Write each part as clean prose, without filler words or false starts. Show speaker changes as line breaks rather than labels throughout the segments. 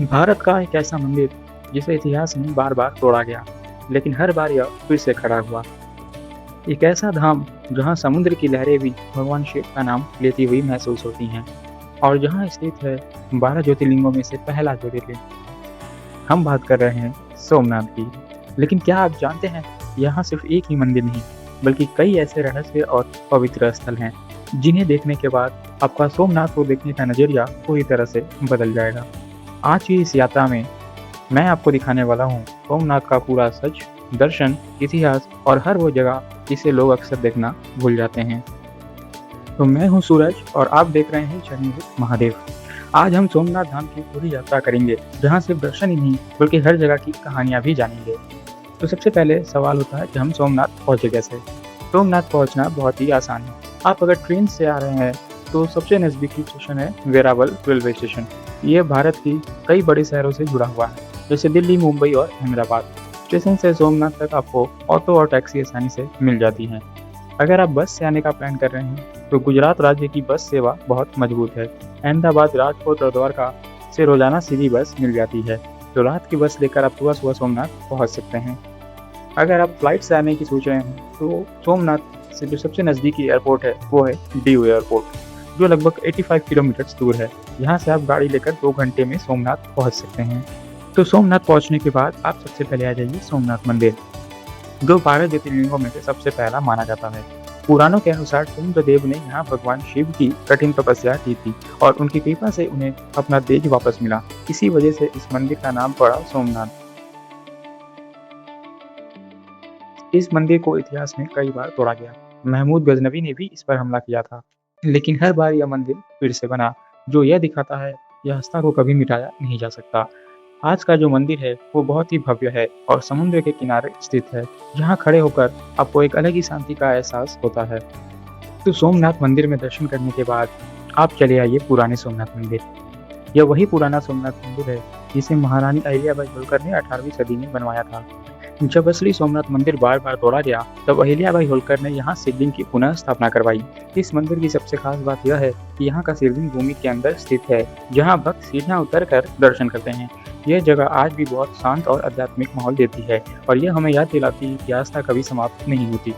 भारत का एक ऐसा मंदिर जिसे इतिहास में बार बार तोड़ा गया, लेकिन हर बार यह फिर से खड़ा हुआ। एक ऐसा धाम जहां समुद्र की लहरें भी भगवान शिव का नाम लेती हुई महसूस होती हैं और जहां स्थित है 12 ज्योतिर्लिंगों में से पहला ज्योतिर्लिंग। हम बात कर रहे हैं सोमनाथ की। लेकिन क्या आप जानते हैं, यहाँ सिर्फ एक ही मंदिर नहीं, बल्कि कई ऐसे रहस्य और पवित्र स्थल हैं जिन्हें देखने के बाद आपका सोमनाथ को देखने का नजरिया पूरी तरह से बदल जाएगा। आज की इस यात्रा में मैं आपको दिखाने वाला हूँ सोमनाथ का पूरा सच, दर्शन, इतिहास और हर वो जगह जिसे लोग अक्सर देखना भूल जाते हैं। तो मैं हूँ सूरज और आप देख रहे हैं जर्नी विद महादेव। आज हम सोमनाथ धाम की पूरी यात्रा करेंगे, जहाँ सिर्फ दर्शन ही नहीं बल्कि हर जगह की कहानियाँ भी जानेंगे। तो सबसे पहले सवाल होता है कि हम सोमनाथ पहुँचे कैसे। सोमनाथ पहुँचना बहुत ही आसान है। आप अगर ट्रेन से आ रहे हैं तो सबसे नज़दीकी स्टेशन है वेरावल रेलवे स्टेशन। ये भारत की कई बड़े शहरों से जुड़ा हुआ है, जैसे दिल्ली, मुंबई और अहमदाबाद। स्टेशन से सोमनाथ तक आपको ऑटो और टैक्सी आसानी से मिल जाती हैं। अगर आप बस से आने का प्लान कर रहे हैं तो गुजरात राज्य की बस सेवा बहुत मजबूत है। अहमदाबाद, राजकोट और द्वारका से रोजाना सीधी बस मिल जाती है, तो रात की बस लेकर आप सुबह सुबह सोमनाथ पहुंच सकते हैं। अगर आप फ्लाइट से आने की सोच रहे हैं तो सोमनाथ से जो सबसे नज़दीकी एयरपोर्ट है वो है दीव एयरपोर्ट, जो लगभग 85 किलोमीटर दूर है। यहाँ से आप गाड़ी लेकर 2 घंटे में सोमनाथ पहुँच सकते हैं। तो सोमनाथ पहुँचने के बाद आप सबसे पहले आ जाइए सोमनाथ मंदिर, जो 12 ज्योतिर्लिंगों में से सबसे पहला माना जाता है। पुराणों के अनुसार चंद्रदेव ने यहाँ भगवान शिव की कठिन तपस्या की थी और उनकी कृपा से उन्हें अपना तेज वापस मिला। इसी वजह से इस मंदिर का नाम पड़ा सोमनाथ। इस मंदिर को इतिहास में कई बार तोड़ा गया। महमूद गजनवी ने भी इस पर हमला किया था, लेकिन हर बार यह मंदिर फिर से बना, जो यह दिखाता है यह आस्था को कभी मिटाया नहीं जा सकता। आज का जो मंदिर है वो बहुत ही भव्य है और समुद्र के किनारे स्थित है, जहाँ खड़े होकर आपको एक अलग ही शांति का एहसास होता है। तो सोमनाथ मंदिर में दर्शन करने के बाद आप चले आइए पुराने सोमनाथ मंदिर। यह वही पुराना सोमनाथ मंदिर है जिसे महारानी अहिल्याबाई होलकर ने 18वीं सदी में बनवाया था। जब असली सोमनाथ मंदिर बार बार तोड़ा गया, तब अहिल्याबाई होलकर ने यहाँ शिवलिंग की पुनः स्थापना करवाई। इस मंदिर की सबसे खास बात यह है कि यहाँ का शिवलिंग भूमि के अंदर स्थित है, जहाँ भक्त सीढ़ियाँ उतर कर दर्शन करते हैं। यह जगह आज भी बहुत शांत और आध्यात्मिक माहौल देती है और यह हमें याद दिलाती है कि आस्था कभी समाप्त नहीं होती।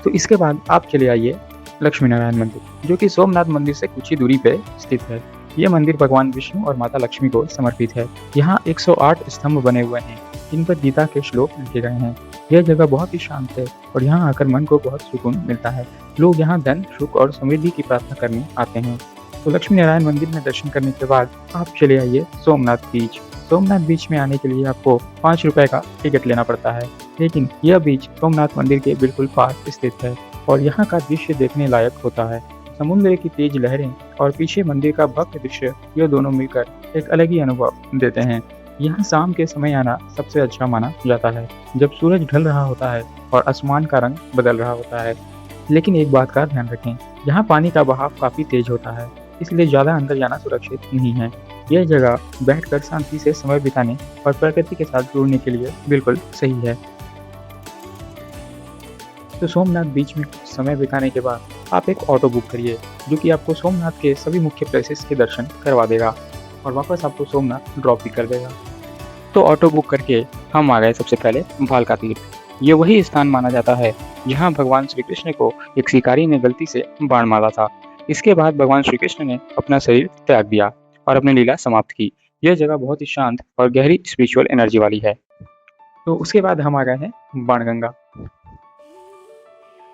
तो इसके बाद आप चले आइए लक्ष्मी नारायण मंदिर, जो कि सोमनाथ मंदिर से कुछ ही दूरी पे स्थित है। यह मंदिर भगवान विष्णु और माता लक्ष्मी को समर्पित है। यहाँ 108 स्तंभ बने हुए हैं, जिन पर गीता के श्लोक लिखे गए हैं। यह जगह बहुत ही शांत है और यहाँ आकर मन को बहुत सुकून मिलता है। लोग यहाँ धन, सुख और समृद्धि की प्रार्थना करने आते हैं। तो लक्ष्मी नारायण मंदिर में दर्शन करने के बाद आप चले आइए सोमनाथ बीच। सोमनाथ बीच में आने के लिए आपको 5 रुपए का टिकट लेना पड़ता है, लेकिन यह बीच सोमनाथ मंदिर के बिल्कुल पास स्थित है और यहाँ का दृश्य देखने लायक होता है। समुद्र की तेज लहरें और पीछे मंदिर का भव्य दृश्य, यह दोनों मिलकर एक अलग ही अनुभव देते हैं। यहाँ शाम के समय आना सबसे अच्छा माना जाता है, जब सूरज ढल रहा होता है और आसमान का रंग बदल रहा होता है। लेकिन एक बात का ध्यान रखें, यहाँ पानी का बहाव काफी तेज होता है, इसलिए ज्यादा अंदर जाना सुरक्षित नहीं है। यह जगह बैठकर शांति से समय बिताने और प्रकृति के साथ जुड़ने के लिए बिल्कुल सही है। तो सोमनाथ बीच में कुछ समय बिताने के बाद आप एक ऑटो बुक करिए, जो कि आपको सोमनाथ के सभी मुख्य प्लेसेस के दर्शन करवा देगा और वापस आपको सोमनाथ ड्रॉप भी कर देगा। तो ऑटो बुक करके हम आ गए सबसे पहले भालका तीर्थ। ये वही स्थान माना जाता है जहाँ भगवान श्री कृष्ण को एक शिकारी ने गलती से बाण मारा था। इसके बाद भगवान श्री कृष्ण ने अपना शरीर त्याग दिया और अपनी लीला समाप्त की। यह जगह बहुत ही शांत और गहरी स्पिरिचुअल एनर्जी वाली है। तो उसके बाद हम आ गए हैं बाणगंगा।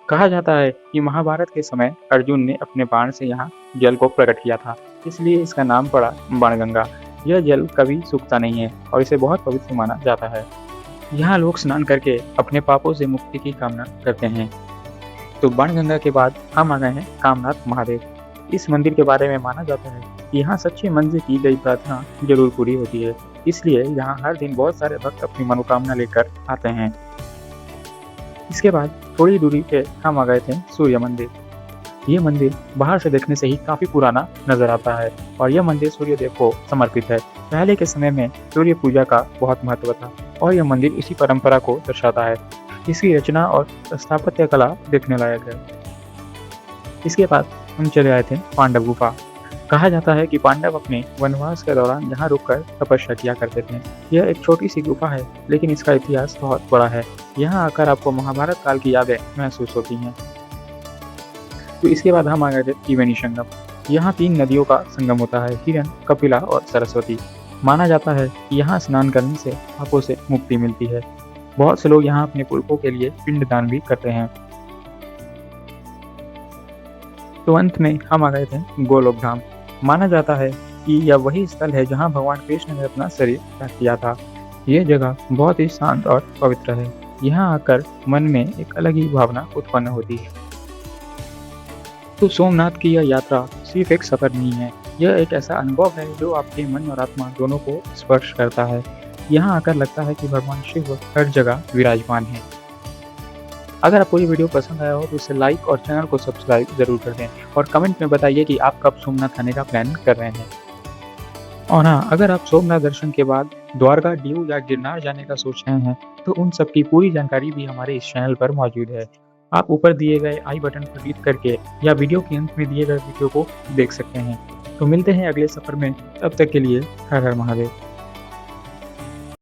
कहा जाता है कि महाभारत के समय अर्जुन ने अपने बाण से यहाँ जल को प्रकट किया था, इसलिए इसका नाम पड़ा बाणगंगा। यह जल कभी सूखता नहीं है और इसे बहुत पवित्र माना जाता है। यहाँ लोग स्नान करके अपने पापों से मुक्ति की कामना करते हैं। तो बाणगंगा के बाद हम आ गए हैं कामनाथ महादेव। इस मंदिर के बारे में माना जाता है कि यहाँ सच्चे मन से की गई प्रार्थना जरूर पूरी होती है, इसलिए यहाँ हर दिन बहुत सारे भक्त अपनी मनोकामना लेकर आते हैं। इसके बाद थोड़ी दूरी पे हम आ गए थे सूर्य मंदिर। ये मंदिर बाहर से देखने से ही काफी पुराना नजर आता है और यह मंदिर सूर्यदेव को समर्पित है। पहले के समय में सूर्य पूजा का बहुत महत्व था और यह मंदिर इसी परंपरा को दर्शाता है। इसकी रचना और स्थापत्य कला देखने लायक है। इसके बाद हम चले आए थे पांडव गुफा। कहा जाता है कि पांडव अपने वनवास के दौरान यहाँ रुककर तपस्या किया करते थे। यह एक छोटी सी गुफा है, लेकिन इसका इतिहास बहुत बड़ा है। यहाँ आकर आपको महाभारत काल की यादें महसूस होती हैं। तो इसके बाद हम आ गए थे त्रिवेणी संगम। यहाँ 3 नदियों का संगम होता है, हिरन, कपिला और सरस्वती। माना जाता है कि यहाँ स्नान करने से पापों से मुक्ति मिलती है। बहुत से लोग यहाँ अपने पुरखों के लिए पिंडदान भी करते हैं। तो अंत में हम आ गए थे गोलोक धाम। माना जाता है कि यह वही स्थल है जहाँ भगवान कृष्ण ने अपना शरीर त्याग किया था। यह जगह बहुत ही शांत और पवित्र है। यहाँ आकर मन में एक अलग ही भावना उत्पन्न होती है। तो सोमनाथ की यह यात्रा सिर्फ एक सफर नहीं है, यह एक ऐसा अनुभव है जो आपके मन और आत्मा दोनों को स्पर्श करता है। यहाँ आकर लगता है कि भगवान शिव हर जगह विराजमान है। अगर आपको ये वीडियो पसंद आया हो तो इसे लाइक और चैनल को सब्सक्राइब जरूर कर दें और कमेंट में बताइए कि आप कब सोमनाथ आने का प्लान कर रहे हैं। और हाँ, अगर आप सोमनाथ दर्शन के बाद द्वारका, दीव या गिरनार जाने का सोच रहे हैं तो उन सब की पूरी जानकारी भी हमारे इस चैनल पर मौजूद है। आप ऊपर दिए गए आई बटन पर क्लिक करके या वीडियो के अंत में दिए गए वीडियो को देख सकते हैं। तो मिलते हैं अगले सफर में, तब तक के लिए हर हर महादेव।